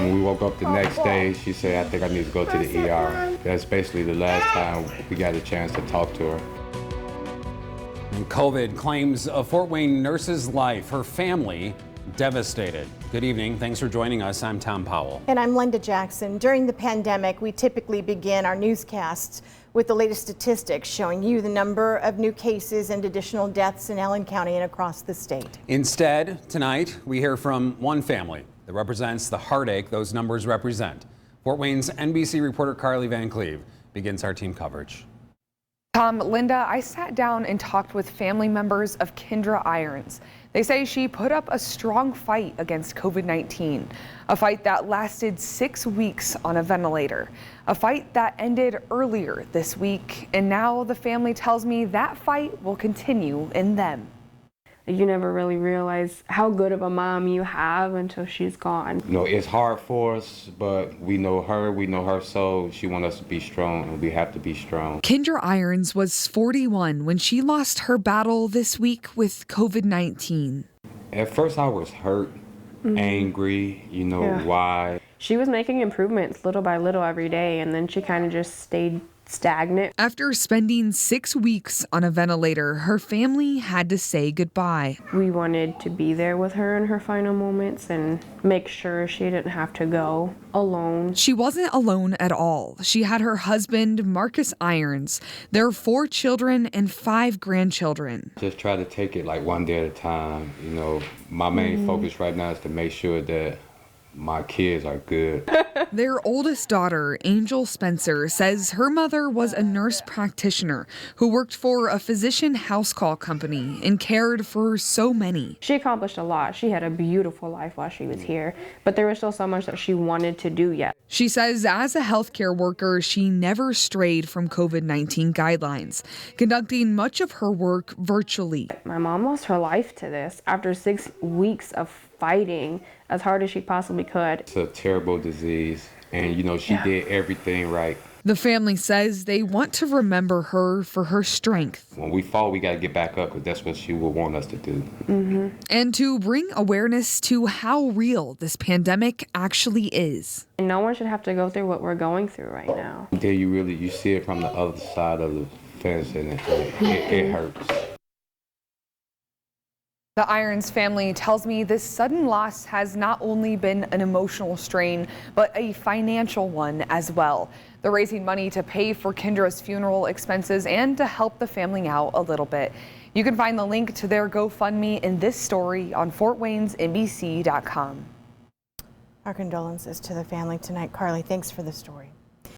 And when we woke up the next day, she said, I think I need to go to the ER. That's basically the last time we got a chance to talk to her. And COVID claims a Fort Wayne nurse's life. Her family devastated. Good evening. Thanks for joining us. I'm Tom Powell. And I'm Linda Jackson. During the pandemic, we typically begin our newscasts with the latest statistics showing you the number of new cases and additional deaths in Allen County and across the state. Instead, tonight, we hear from one family that represents the heartache those numbers represent. Fort Wayne's NBC reporter Carly Van Cleve begins our team coverage. Tom, Linda, I sat down and talked with family members of Kendra Irons. They say she put up a strong fight against COVID-19, a fight that lasted 6 weeks on a ventilator, a fight that ended earlier this week, and now the family tells me that fight will continue in them. You never really realize how good of a mom you have until she's gone. You know, it's hard for us, but we know her soul. She wants us to be strong, and we have to be strong. Kendra Irons was 41 when she lost her battle this week with COVID-19. At first I was hurt, angry, why. She was making improvements little by little every day, and then she kind of just stayed stagnant. After spending 6 weeks on a ventilator, her family had to say goodbye. We wanted to be there with her in her final moments and make sure she didn't have to go alone. She wasn't alone at all. She had her husband, Marcus Irons, their 4 children and 5 grandchildren. Just try to take it like one day at a time. My main focus right now is to make sure that my kids are good. Their oldest daughter, Angel Spencer, says her mother was a nurse practitioner who worked for a physician house call company and cared for so many. She accomplished a lot. She had a beautiful life while she was here, but there was still so much that she wanted to do yet. She says as a healthcare worker, she never strayed from COVID-19 guidelines, conducting much of her work virtually. My mom lost her life to this after 6 weeks of fighting as hard as she possibly could. It's a terrible disease, and she did everything right. The family says they want to remember her for her strength. When we fall, we got to get back up, because that's what she would want us to do. And to bring awareness to how real this pandemic actually is. And no one should have to go through what we're going through right now. Then you see it from the other side of the fence, and it hurts. The Irons family tells me this sudden loss has not only been an emotional strain, but a financial one as well. They're raising money to pay for Kendra's funeral expenses and to help the family out a little bit. You can find the link to their GoFundMe in this story on FortWaynesNBC.com. Our condolences to the family tonight. Carly, thanks for the story.